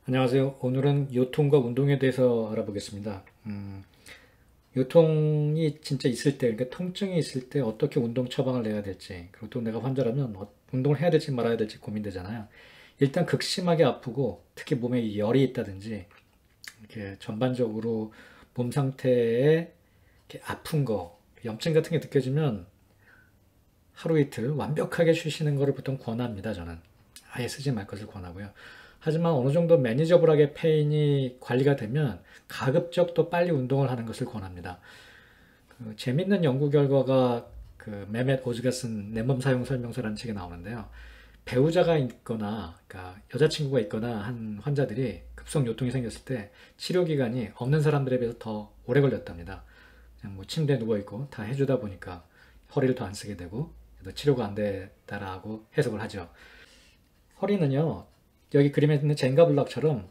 안녕하세요. 오늘은 요통과 운동에 대해서 알아보겠습니다. 요통이 진짜 있을 때, 그러니까 통증이 있을 때 어떻게 운동 처방을 내야 될지, 그리고 또 내가 환자라면 운동을 해야 될지 말아야 될지 고민되잖아요. 일단 극심하게 아프고, 특히 몸에 열이 있다든지, 이렇게 전반적으로 몸 상태에 이렇게 아픈 거, 염증 같은 게 느껴지면 하루 이틀 완벽하게 쉬시는 것을 보통 권합니다, 저는. 아예 쓰지 말 것을 권하고요. 하지만 어느 정도 매니저블하게 페인이 관리가 되면 가급적 또 빨리 운동을 하는 것을 권합니다. 재밌는 연구 결과가 메멧 오즈가 쓴 내 몸 사용 설명서라는 책에 나오는데요. 배우자가 있거나, 그러니까 여자친구가 있거나 한 환자들이 급성 요통이 생겼을 때 치료 기간이 없는 사람들에 비해서 더 오래 걸렸답니다. 그냥 뭐 침대에 누워있고 다 해주다 보니까 허리를 더 안 쓰게 되고 치료가 안 됐다라고 해석을 하죠. 허리는요, 여기 그림에 있는 젠가 블럭처럼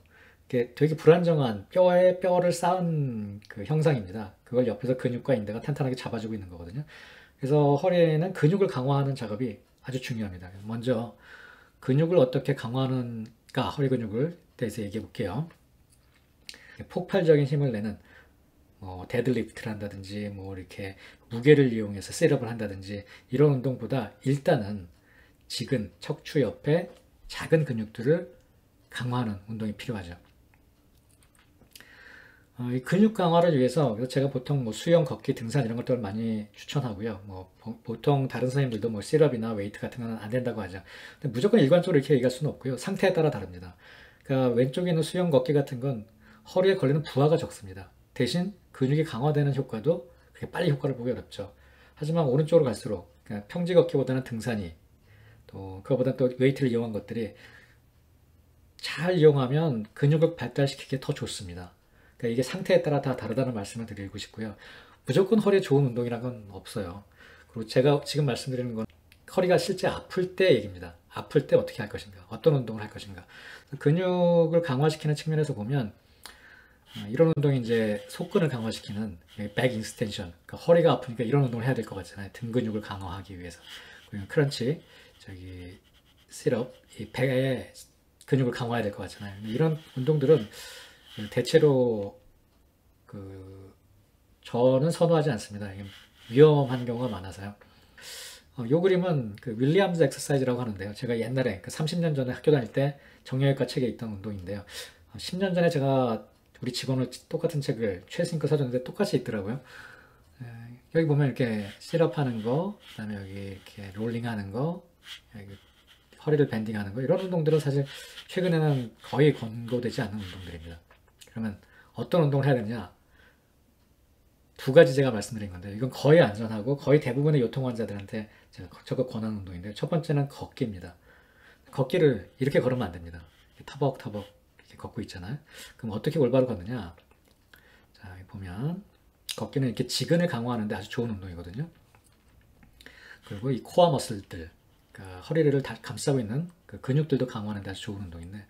되게 불안정한 뼈에 뼈를 쌓은 그 형상입니다. 그걸 옆에서 근육과 인대가 탄탄하게 잡아주고 있는 거거든요. 그래서 허리에는 근육을 강화하는 작업이 아주 중요합니다. 먼저 근육을 어떻게 강화하는가, 허리 근육을 대해서 얘기해 볼게요. 폭발적인 힘을 내는 데드리프트를 한다든지 뭐 이렇게 무게를 이용해서 셋업을 한다든지 이런 운동보다 일단은 지근 척추 옆에 작은 근육들을 강화하는 운동이 필요하죠. 이 근육 강화를 위해서 제가 보통 뭐 수영, 걷기, 등산 이런 것들을 많이 추천하고요. 뭐 보통 다른 선생님들도 뭐 셋업이나 웨이트 같은 건 안 된다고 하죠. 근데 무조건 일관적으로 이렇게 얘기할 수는 없고요. 상태에 따라 다릅니다. 그러니까 왼쪽에 있는 수영, 걷기 같은 건 허리에 걸리는 부하가 적습니다. 대신 근육이 강화되는 효과도 그렇게 빨리 효과를 보기 어렵죠. 하지만 오른쪽으로 갈수록 그러니까 평지 걷기보다는 등산이 또 그거보다 또 웨이트를 이용한 것들이 잘 이용하면 근육을 발달시키기에 더 좋습니다. 그러니까 이게 상태에 따라 다 다르다는 말씀을 드리고 싶고요. 무조건 허리에 좋은 운동이라는 건 없어요. 그리고 제가 지금 말씀드리는 건 허리가 실제 아플 때 얘기입니다. 아플 때 어떻게 할 것인가, 어떤 운동을 할 것인가. 근육을 강화시키는 측면에서 보면 이런 운동이 이제 속근을 강화시키는 백 인스텐션, 그러니까 허리가 아프니까 이런 운동을 해야 될 것 같잖아요. 등 근육을 강화하기 위해서. 그리고 크런치, 저기 셋업, 이 배에 근육을 강화해야 될 것 같잖아요. 이런 운동들은 대체로 저는 선호하지 않습니다. 위험한 경우가 많아서요. 요 그림은 윌리엄즈 엑서사이즈라고 하는데요. 제가 옛날에 30년 전에 학교 다닐 때 정형외과 책에 있던 운동인데요. 10년 전에 제가 우리 직원을 똑같은 책을 최신거 사줬는데 똑같이 있더라고요. 여기 보면 이렇게 셋업하는 거, 그다음에 여기 이렇게 롤링하는 거, 여기 허리를 밴딩하는 거 이런 운동들은 사실 최근에는 거의 권고되지 않는 운동들입니다. 그러면 어떤 운동을 해야 되느냐? 두 가지 제가 말씀드린 건데 이건 거의 안전하고 거의 대부분의 요통 환자들한테 제가 적극 권하는 운동인데 첫 번째는 걷기입니다. 걷기를 이렇게 걸으면 안 됩니다. 터벅터벅 이렇게 걷고 있잖아요. 그럼 어떻게 올바로 걷느냐? 자, 여기 보면 걷기는 이렇게 지근을 강화하는데 아주 좋은 운동이거든요. 그리고 이 코어 머슬들, 그러니까 허리를 다 감싸고 있는 그 근육들도 강화하는 데 아주 좋은 운동인데,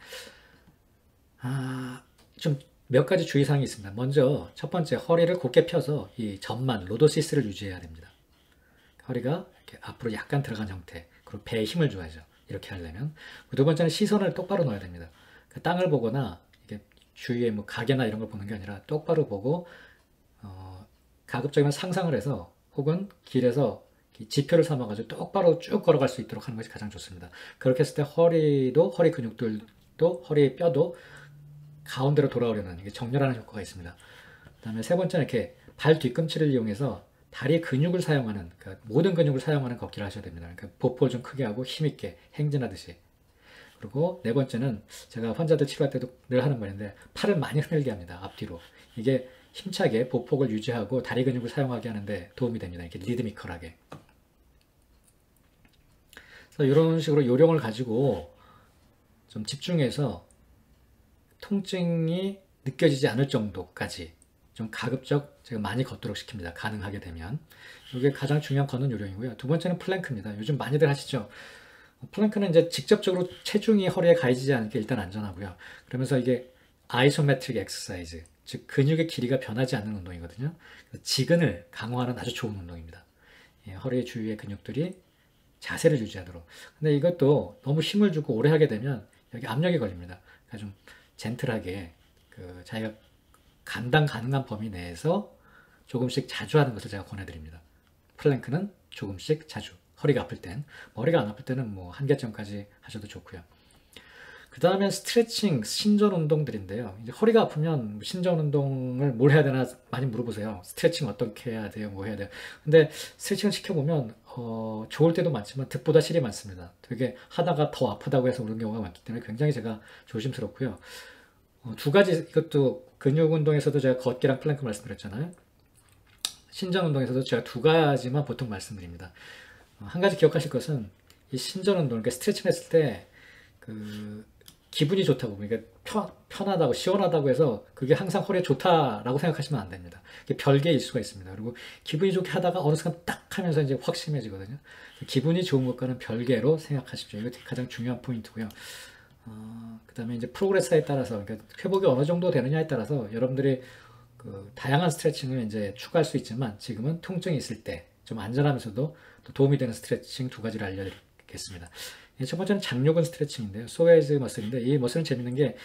좀 몇 가지 주의사항이 있습니다. 먼저 첫 번째, 허리를 곧게 펴서 이 전만 로도시스를 유지해야 됩니다. 허리가 이렇게 앞으로 약간 들어간 형태, 그리고 배에 힘을 줘야죠. 이렇게 하려면. 두 번째는 시선을 똑바로 넣어야 됩니다. 그 땅을 보거나 이게 주위에 뭐 가게나 이런 걸 보는 게 아니라 똑바로 보고 가급적이면 상상을 해서 혹은 길에서 지표를 삼아가지고 똑바로 쭉 걸어갈 수 있도록 하는 것이 가장 좋습니다. 그렇게 했을 때 허리 근육들도 허리 뼈도 가운데로 돌아오려는 이게 정렬하는 효과가 있습니다. 그다음에 세 번째는 이렇게 발 뒤꿈치를 이용해서 다리 근육을 사용하는 그러니까 모든 근육을 사용하는 걷기를 하셔야 됩니다. 그러니까 보폭을 좀 크게 하고 힘있게 행진하듯이. 그리고 네 번째는 제가 환자들 치료할 때도 늘 하는 말인데 팔을 많이 흔들게 합니다. 앞뒤로. 이게 힘차게 보폭을 유지하고 다리 근육을 사용하게 하는데 도움이 됩니다. 이렇게 리드미컬하게. 그래서 이런 식으로 요령을 가지고 좀 집중해서 통증이 느껴지지 않을 정도까지 좀 가급적 제가 많이 걷도록 시킵니다. 가능하게 되면. 이게 가장 중요한 걷는 요령이고요. 두 번째는 플랭크입니다. 요즘 많이들 하시죠? 플랭크는 이제 직접적으로 체중이 허리에 가해지지 않게 일단 안전하고요. 그러면서 이게 아이소메트릭 엑서사이즈, 즉 근육의 길이가 변하지 않는 운동이거든요. 지근을 강화하는 아주 좋은 운동입니다. 허리 주위의 근육들이 자세를 유지하도록. 근데 이것도 너무 힘을 주고 오래 하게 되면 여기 압력이 걸립니다. 그러니까 좀 젠틀하게 자기가 감당 가능한 범위 내에서 조금씩 자주 하는 것을 제가 권해드립니다. 플랭크는 조금씩 자주. 허리가 아플 땐, 머리가 안 아플 때는 뭐 한계점까지 하셔도 좋고요. 그 다음에 스트레칭, 신전 운동들인데요. 이제 허리가 아프면 신전 운동을 뭘 해야 되나 많이 물어보세요. 스트레칭 어떻게 해야 돼요? 뭐 해야 돼요? 근데 스트레칭을 시켜보면 좋을 때도 많지만 득보다 실이 많습니다. 되게 하다가 더 아프다고 해서 그런 경우가 많기 때문에 굉장히 제가 조심스럽고요. 두 가지, 이것도 근육 운동에서도 제가 걷기랑 플랭크 말씀드렸잖아요. 신전 운동에서도 제가 두 가지만 보통 말씀드립니다. 한 가지 기억하실 것은 이 신전 운동, 그러니까 스트레칭 했을 때 기분이 좋다고, 그러니까 편하다고, 시원하다고 해서 그게 항상 허리에 좋다라고 생각하시면 안 됩니다. 이게 별개일 수가 있습니다. 그리고 기분이 좋게 하다가 어느 순간 딱 하면서 이제 확 심해지거든요. 기분이 좋은 것과는 별개로 생각하십시오. 이거 가장 중요한 포인트고요. 그 다음에 이제 프로그레스에 따라서, 그러니까 회복이 어느 정도 되느냐에 따라서 여러분들이 다양한 스트레칭을 이제 추가할 수 있지만 지금은 통증이 있을 때 좀 안전하면서도 또 도움이 되는 스트레칭 두 가지를 알려드리겠습니다. 첫 번째는 장요근 스트레칭인데요. 소웨이즈 머슬인데 이 머슬은 재밌는 게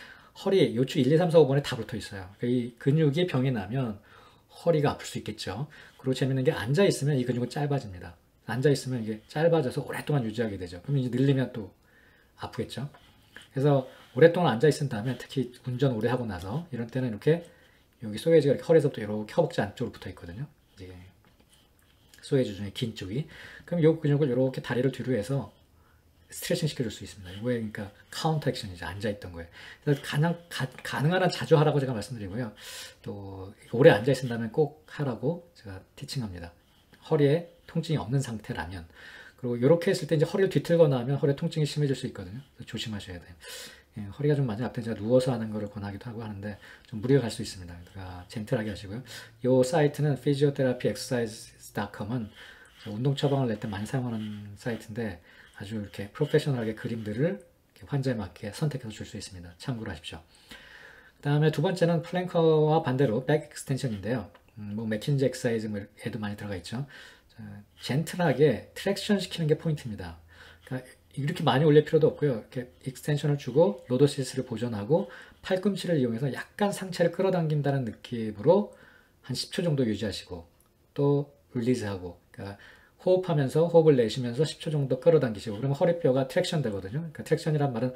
허리 요추 1, 2, 3, 4, 5번에 다 붙어 있어요. 그러니까 이 근육이 병이 나면 허리가 아플 수 있겠죠. 그리고 재밌는 게 앉아 있으면 이 근육은 짧아집니다. 앉아 있으면 이게 짧아져서 오랫동안 유지하게 되죠. 그럼 이제 늘리면 또 아프겠죠. 그래서 오랫동안 앉아 있은 다음에 특히 운전 오래 하고 나서 이런 때는 이렇게 여기 소웨이즈가 이렇게 허리에서부터 이렇게 허벅지 안쪽으로 붙어 있거든요. 이제 소웨이즈 중에 긴 쪽이. 그럼 이 근육을 이렇게 다리를 뒤로 해서 스트레칭 시켜줄 수 있습니다. 이거에 그러니까 카운터 액션이죠. 앉아있던 거예요. 그래서 가능한 한 자주 하라고 제가 말씀드리고요. 또 오래 앉아있는다면 꼭 하라고 제가 티칭합니다. 허리에 통증이 없는 상태라면. 그리고 이렇게 했을 때 이제 허리를 뒤틀거나 하면 허리 통증이 심해질 수 있거든요. 조심하셔야 돼요. 예, 허리가 좀 많이 아플 때 제가 누워서 하는 거를 권하기도 하고 하는데 좀 무리가 갈 수 있습니다. 그러니까 젠틀하게 하시고요. 이 사이트는 physiotherapyexercise.com은 운동 처방을 낼 때 많이 사용하는 사이트인데 아주 이렇게 프로페셔널하게 그림들을 환자에 맞게 선택해서 줄 수 있습니다. 참고로 하십시오. 그 다음에 두 번째는 플랭커와 반대로 백 익스텐션인데요. 뭐 맥킨지 엑사이즈에도 많이 들어가 있죠. 젠틀하게 트랙션 시키는 게 포인트입니다. 그러니까 이렇게 많이 올릴 필요도 없고요. 이렇게 익스텐션을 주고 로도시스를 보존하고 팔꿈치를 이용해서 약간 상체를 끌어당긴다는 느낌으로 한 10초 정도 유지하시고 또 릴리즈하고, 그러니까 호흡하면서 호흡을 내쉬면서 10초 정도 끌어당기시고, 그러면 허리뼈가 트랙션 되거든요. 그러니까 트랙션이란 말은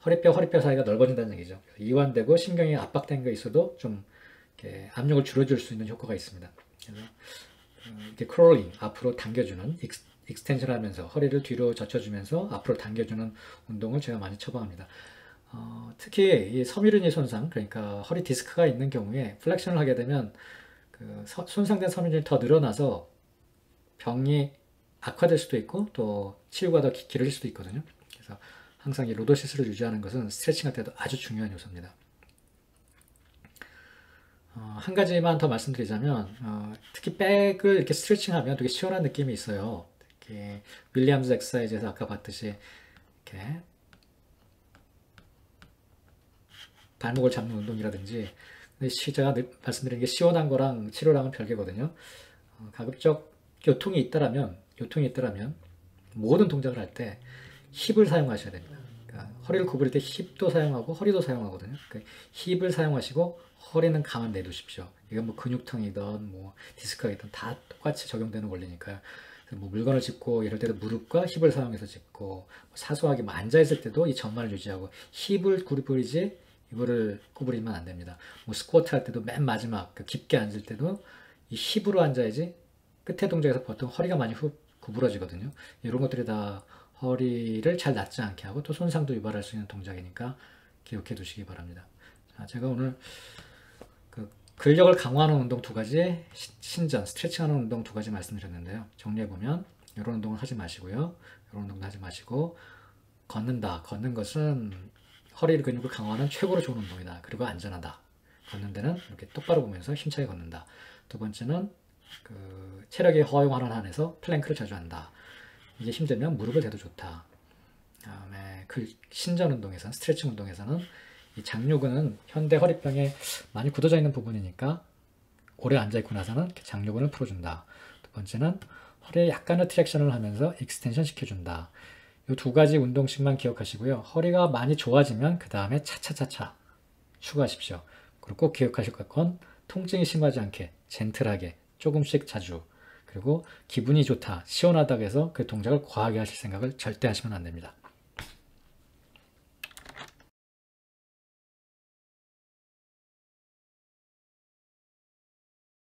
허리뼈 사이가 넓어진다는 얘기죠. 이완되고 신경이 압박된 게 있어도 좀 이렇게 압력을 줄여줄 수 있는 효과가 있습니다. 그래서 이렇게 크롤링, 앞으로 당겨주는 익스텐션 하면서 허리를 뒤로 젖혀주면서 앞으로 당겨주는 운동을 제가 많이 처방합니다. 특히 이 섬유륜이 손상, 그러니까 허리 디스크가 있는 경우에 플렉션을 하게 되면 손상된 섬유륜이 더 늘어나서 병이 악화될 수도 있고 또 치유가 더 길어질 수도 있거든요. 그래서 항상 이 로도시스를 유지하는 것은 스트레칭 할 때도 아주 중요한 요소입니다. 한 가지만 더 말씀드리자면 특히 백을 이렇게 스트레칭하면 되게 시원한 느낌이 있어요. 특히 윌리엄스 엑서사이즈에서 아까 봤듯이 이렇게 발목을 잡는 운동이라든지, 제가 말씀드린 게 시원한 거랑 치료랑은 별개거든요. 가급적 요통이 있다라면 모든 동작을 할 때 힙을 사용하셔야 됩니다. 그러니까 허리를 구부릴 때 힙도 사용하고 허리도 사용하거든요. 그러니까 힙을 사용하시고 허리는 가만 내두십시오. 이건 뭐 근육통이든 뭐 디스크이든 다 똑같이 적용되는 원리니까요. 뭐 물건을 짚고 이럴 때도 무릎과 힙을 사용해서 짚고, 사소하게 뭐 앉아있을 때도 이 전만을 유지하고 힙을 구부리지 이거를 구부리면 안 됩니다. 뭐 스쿼트 할 때도 맨 마지막 깊게 앉을 때도 이 힙으로 앉아야지 끝에 동작에서 보통 허리가 많이 구부러지거든요. 이런 것들이 다 허리를 잘 낫지 않게 하고 또 손상도 유발할 수 있는 동작이니까 기억해 두시기 바랍니다. 자, 제가 오늘 근력을 강화하는 운동 두 가지, 신전, 스트레칭하는 운동 두 가지 말씀드렸는데요. 정리해보면 이런 운동을 하지 마시고요. 이런 운동도 하지 마시고, 걷는 것은 허리 근육을 강화하는 최고로 좋은 운동이다. 그리고 안전하다. 걷는 데는 이렇게 똑바로 보면서 힘차게 걷는다. 두 번째는 체력이 허용하는 한에서 플랭크를 자주 한다. 이게 힘들면 무릎을 대도 좋다. 다음에 신전 운동에서는, 스트레칭 운동에서는 이 장요근은 현대 허리병에 많이 굳어져 있는 부분이니까 오래 앉아있고 나서는 장요근을 풀어준다. 두 번째는 허리에 약간의 트랙션을 하면서 익스텐션 시켜준다. 이 두 가지 운동씩만 기억하시고요. 허리가 많이 좋아지면 그 다음에 차차차차 추가하십시오. 그리고 꼭 기억하실 건 통증이 심하지 않게 젠틀하게 조금씩 자주, 그리고 기분이 좋다, 시원하다고 해서 그 동작을 과하게 하실 생각을 절대 하시면 안 됩니다.